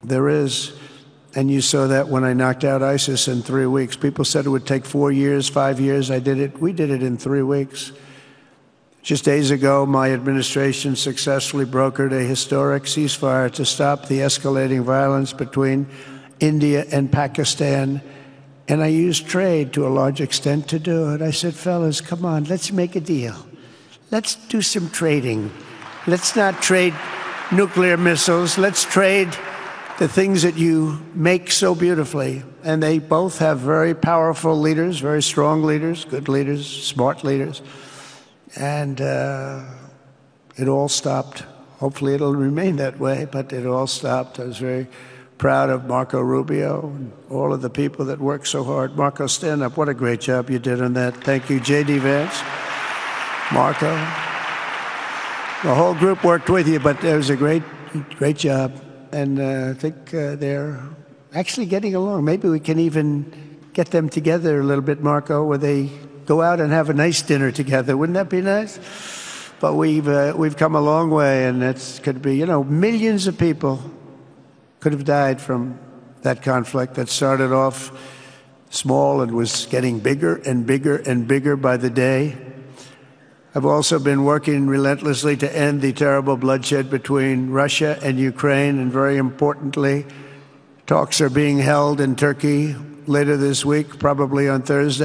there is. And you saw that when I knocked out ISIS in 3 weeks. People said it would take 4 years, 5 years. I did it. We did it in 3 weeks. Just days ago, my administration successfully brokered a historic ceasefire to stop the escalating violence between India and Pakistan. And I used trade to a large extent to do it. I said, fellas, come on, let's make a deal. Let's do some trading. Let's not trade nuclear missiles. Let's trade the things that you make so beautifully. And they both have very powerful leaders, very strong leaders, good leaders, smart leaders. And it all stopped. Hopefully it'll remain that way, but it all stopped. I was very proud of Marco Rubio and all of the people that worked so hard. Marco, stand up. What a great job you did on that. Thank you, J.D. Vance, Marco. The whole group worked with you, but it was a great job. And I think they're actually getting along. Maybe we can even get them together a little bit, Marco, where they go out and have a nice dinner together. Wouldn't that be nice? But we've come a long way, and it could be, millions of people could have died from that conflict that started off small and was getting bigger and bigger and bigger by the day. I've also been working relentlessly to end the terrible bloodshed between Russia and Ukraine, and very importantly, talks are being held in Turkey later this week, probably on Thursday.